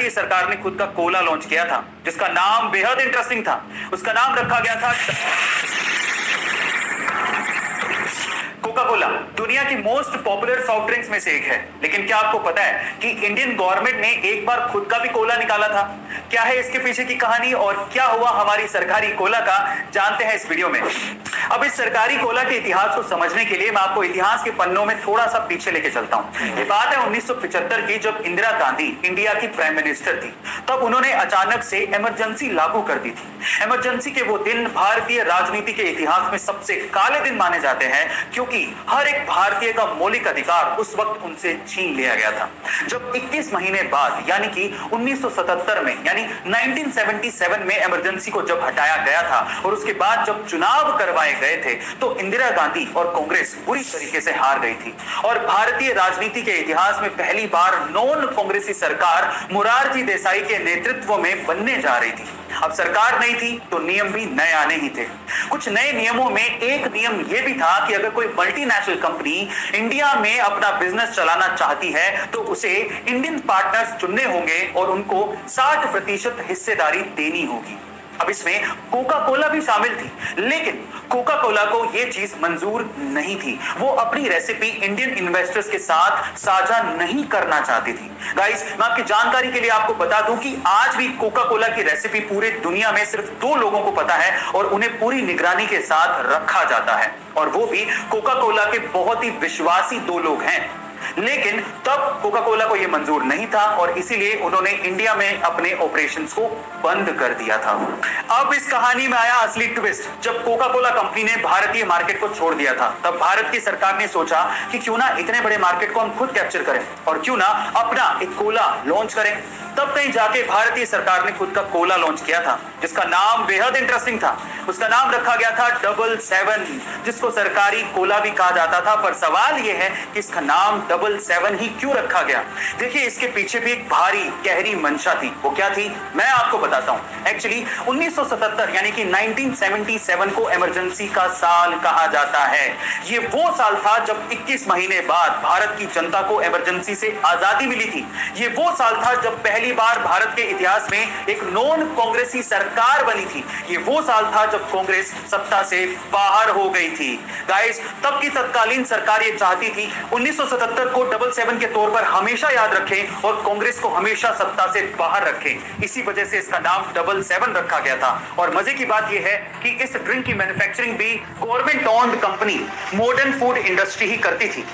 भारतीय सरकार ने खुद का कोला लॉन्च किया था जिसका नाम बेहद इंटरेस्टिंग था। उसका नाम रखा गया था कोका कोला। दुनिया की मोस्ट पॉपुलर सॉफ्ट ड्रिंक्स में से एक है, लेकिन क्या आपको पता है कि इंडियन गवर्नमेंट ने एक बार खुद का भी कोला निकाला था? क्या है इसके पीछे की कहानी और क्या हुआ हमारी सरकारी कोला का, जानते हैं इस वीडियो में। अब इस सरकारी कोला के इतिहास को समझने के लिए मैं आपको इतिहास के पन्नों में थोड़ा सा पीछे लेके चलता हूं। ये बात है 1975 की, जब इंदिरा गांधी इंडिया की प्राइम मिनिस्टर थी। तब उन्होंने अचानक से इमरजेंसी लागू कर दी थी। इमरजेंसी के वो दिन भारतीय राजनीति के इतिहास में सबसे काले दिन माने जाते हैं, क्योंकि हर एक भारतीय का मौलिक अधिकार उस वक्त उनसे छीन लिया गया था। जब 21 महीने बाद यानी कि 1977 में यानी 1977 में इमरजेंसी को जब हटाया गया था और उसके बाद जब चुनाव करवाए गए थे, तो इंदिरा गांधी और कांग्रेस बुरी तरीके से हार गई थी और भारतीय राजनीति के इतिहास में पहली बार नॉन कांग्रेसी सरकार मोरारजी देसाई के नेतृत्व में बनने जा रही थी। अब सरकार नहीं थी तो नियम भी नए आने ही थे। कुछ नए नियमों में एक नियम यह भी था कि अगर कोई मल्टीनेशनल कंपनी इंडिया में अपना बिजनेस चलाना चाहती है तो उसे इंडियन पार्टनर्स चुनने होंगे और उनको 60% हिस्सेदारी देनी होगी। अब इसमें कोका कोला भी शामिल थी, लेकिन कोका कोला को यह चीज मंजूर नहीं थी। वो अपनी रेसिपी इंडियन इन्वेस्टर्स के साथ साझा नहीं करना चाहती थी। गाइस, मैं आपकी जानकारी के लिए आपको बता दूं कि आज भी कोका कोला की रेसिपी पूरे दुनिया में सिर्फ 2 लोगों को पता है और उन्हें पूरी निगरानी के साथ रखा जाता है, और वो भी कोका कोला के बहुत ही विश्वासी 2 लोग हैं। लेकिन तब कोका कोला को यह मंजूर नहीं था और इसीलिए उन्होंने इंडिया में अपने ऑपरेशंस को बंद कर दिया था। अब इस कहानी में आया असली ट्विस्ट। जब कोका कोला कंपनी ने भारतीय मार्केट को छोड़ दिया था, तब भारत की सरकार ने सोचा कि क्यों ना इतने बड़े मार्केट को हम खुद कैप्चर करें और क्यों ना अपना एक कोला लॉन्च करें। तब कहीं जाके भारतीय सरकार ने खुद का कोला लॉन्च किया था जिसका नाम बेहद इंटरेस्टिंग था। उसका नाम रखा गया था 777, जिसको सरकारी कोला भी कहा जाता था। पर सवाल यह है कि इसका नाम 777 ही क्यों रखा गया। देखिए, इसके पीछे भी एक भारी गहरी मंशा थी। वो क्या थी, मैं आपको बताता हूं। एक्चुअली 1977 यानी कि 1977 को इमरजेंसी का साल कहा जाता है। ये वो साल था जब 21 महीने बाद भारत की जनता को इमरजेंसी से आजादी मिली थी। ये वो साल था जब पहली बार भारत के इतिहास में एक नॉन कांग्रेसी सरकार बनी थी। ये वो साल था जब कांग्रेस सत्ता से बाहर हो गई थी। गाइस, तब की तत्कालीन सरकार ये चाहती थी 1977 को 777 के तौर पर हमेशा याद रखें और कांग्रेस को हमेशा सत्ता से बाहर रखें। इसी वजह से इसका नाम 777 रखा गया था। और मजे की बात यह है कि इस ड्रिंक की मैन्युफैक्चरिंग भी government owned company Modern Food Industry ही करती थी।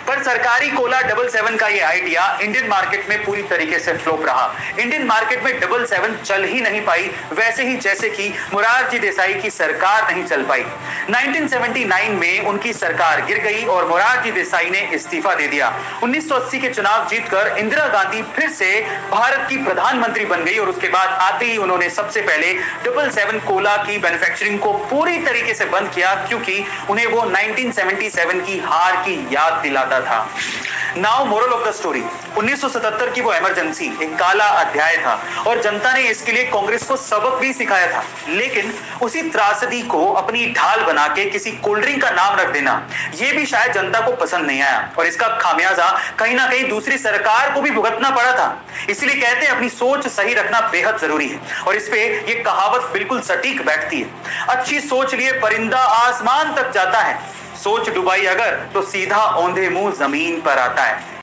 पर सरकारी कोला 777 का यह आइडिया इंडियन मार्केट में पूरी तरीके से फ्लॉप रहा। इंडियन मार्केट में 777 चल ही नहीं पाई, वैसे ही जैसे कि मोरारजी देसाई की सरकार नहीं चल पाई। 1979 में उनकी सरकार गिर गई और मोरारजी देसाई ने इस्तीफा दे दिया। 1980 के चुनाव जीतकर इंदिरा गांधी फिर से भारत की प्रधानमंत्री बन गई और उसके बाद आते ही उन्होंने सबसे पहले 777 कोला की मैन्युफैक्चरिंग को पूरी तरीके से बंद किया, क्योंकि उन्हें वो 1977 की हार की याद दिलाता था। Now moral of the story, 1977 की वो इमरजेंसी एक काला अध्याय था और जनता ने इसके लिए कांग्रेस को सबक भी सिखाया था। लेकिन उसी त्रासदी को अपनी ढाल बना के किसी कोल्ड ड्रिंक का नाम रख देना, ये भी शायद जनता को पसंद नहीं आया और इसका खामियाजा कहीं ना कहीं दूसरी सरकार को भी भुगतना पड़ा था। इसलिए कहते हैं अपनी सोच सही रखना बेहद जरूरी है और इस पे ये कहावत बिल्कुल सटीक बैठती है। अच्छी सोच लिए परिंदा आसमान तक जाता है, सोच डुबाई अगर तो सीधा औंधे मुंह जमीन पर आता है।